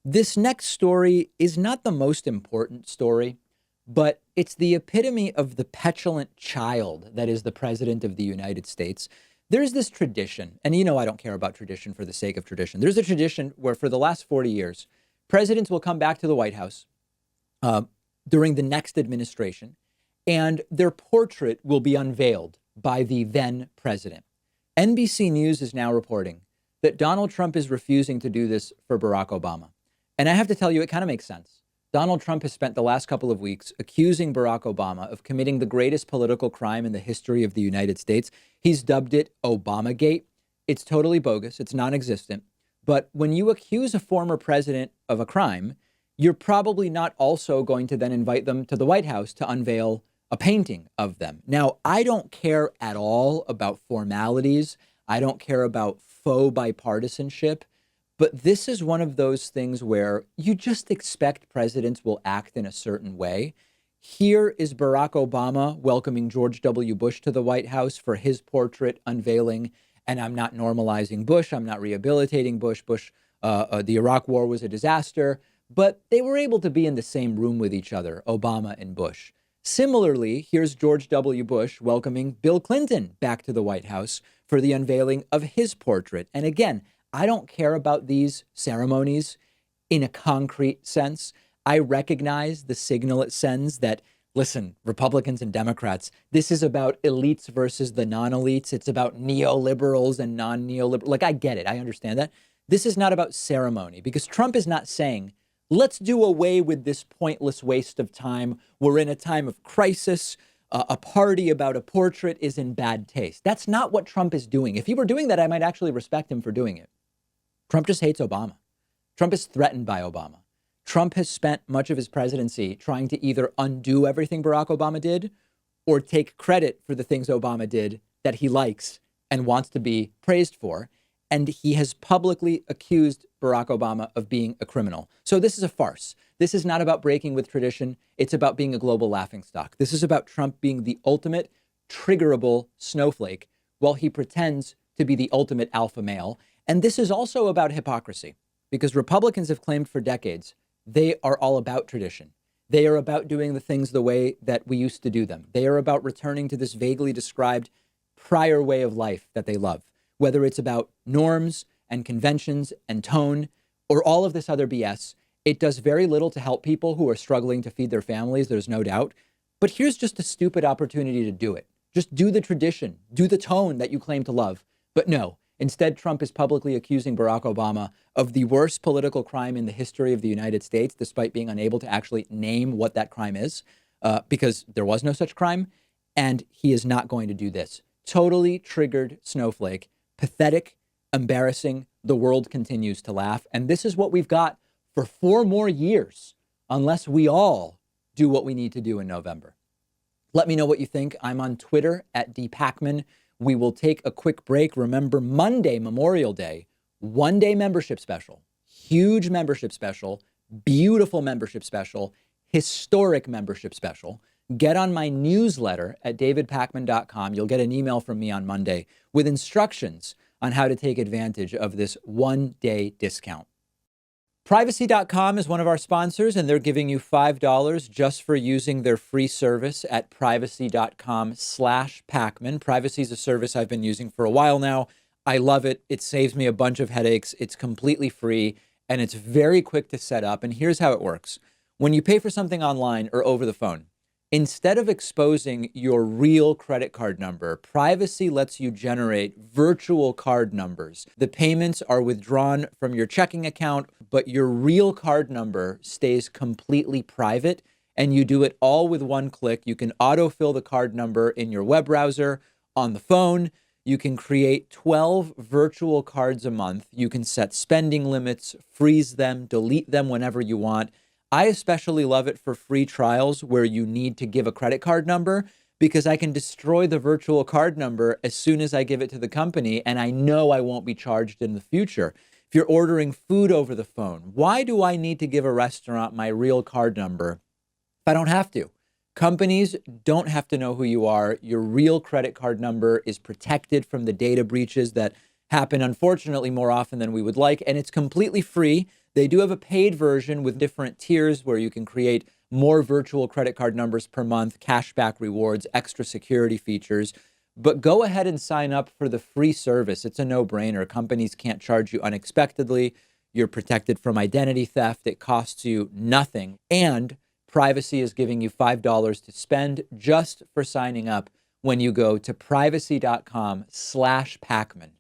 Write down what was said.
This next story is not the most important story, but it's the epitome of the petulant child that is the president of the United States. There's this tradition, and you know I don't care about tradition for the sake of tradition. There's a tradition where for the last 40 years, presidents will come back to the White House uh, during the next administration, and their portrait will be unveiled by the then president. NBC News is now reporting that Donald Trump is refusing to do this for Barack Obama. And I have to tell you, it kind of makes sense. Donald Trump has spent the last couple of weeks accusing Barack Obama of committing the greatest political crime in the history of the United States. He's dubbed it Obamagate. It's totally bogus. It's non-existent. But when you accuse a former president of a crime, you're probably not also going to then invite them to the White House to unveil a painting of them. Now, I don't care at all about formalities. I don't care about faux bipartisanship. But this is one of those things where you just expect presidents will act in a certain way. Here is Barack Obama welcoming George W. Bush to the White House for his portrait unveiling. And I'm not normalizing Bush. I'm not rehabilitating Bush. The Iraq War was a disaster. But they were able to be in the same room with each other, Obama and Bush. Similarly, here's George W. Bush welcoming Bill Clinton back to the White House for the unveiling of his portrait. And again, I don't care about these ceremonies in a concrete sense. I recognize the signal it sends that, listen, Republicans and Democrats, this is about elites versus the non-elites. It's about neoliberals and non-neoliberals. Like, I get it. I understand that. This is not about ceremony because Trump is not saying, let's do away with this pointless waste of time. We're in a time of crisis. A party about a portrait is in bad taste. That's not what Trump is doing. If he were doing that, I might actually respect him for doing it. Trump just hates Obama. Trump is threatened by Obama. Trump has spent much of his presidency trying to either undo everything Barack Obama did or take credit for the things Obama did that he likes and wants to be praised for. And he has publicly accused Barack Obama of being a criminal. So this is a farce. This is not about breaking with tradition. It's about being a global laughingstock. This is about Trump being the ultimate triggerable snowflake while he pretends to be the ultimate alpha male. And this is also about hypocrisy because Republicans have claimed for decades they are all about tradition. They are about doing the things the way that we used to do them. They are about returning to this vaguely described prior way of life that they love, whether it's about norms and conventions and tone or all of this other BS. It does very little to help people who are struggling to feed their families, there's no doubt. But here's just a stupid opportunity to do it. Just do the tradition, do the tone that you claim to love. But no, instead, Trump is publicly accusing Barack Obama of the worst political crime in the history of the United States, despite being unable to actually name what that crime is, because there was no such crime. And he is not going to do this. Totally triggered snowflake, pathetic, embarrassing. The world continues to laugh. And this is what we've got for 4 more years, unless we all do what we need to do in November. Let me know what you think. I'm on Twitter at @dpakman. We will take a quick break. Remember, Monday, Memorial Day, 1-day membership special, huge membership special, beautiful membership special, historic membership special. Get on my newsletter at davidpakman.com. You'll get an email from me on Monday with instructions on how to take advantage of this 1-day discount. Privacy.com is one of our sponsors, and they're giving you $5 just for using their free service at privacy.com/Pakman. Privacy is a service I've been using for a while now. I love it. It saves me a bunch of headaches. It's completely free, and it's very quick to set up. And here's how it works. When you pay for something online or over the phone, instead of exposing your real credit card number, Privacy lets you generate virtual card numbers. The payments are withdrawn from your checking account, but your real card number stays completely private, and you do it all with one click. You can autofill the card number in your web browser, on the phone. You can create 12 virtual cards a month. You can set spending limits, freeze them, delete them whenever you want. I especially love it for free trials where you need to give a credit card number because I can destroy the virtual card number as soon as I give it to the company, and I know I won't be charged in the future. If you're ordering food over the phone, why do I need to give a restaurant my real card number if I don't have to? Companies don't have to know who you are. Your real credit card number is protected from the data breaches that happen, unfortunately, more often than we would like, and it's completely free. They do have a paid version with different tiers where you can create more virtual credit card numbers per month, cashback rewards, extra security features. But go ahead and sign up for the free service. It's a no-brainer. Companies can't charge you unexpectedly. You're protected from identity theft. It costs you nothing. And Privacy is giving you $5 to spend just for signing up when you go to privacy.com/Pakman.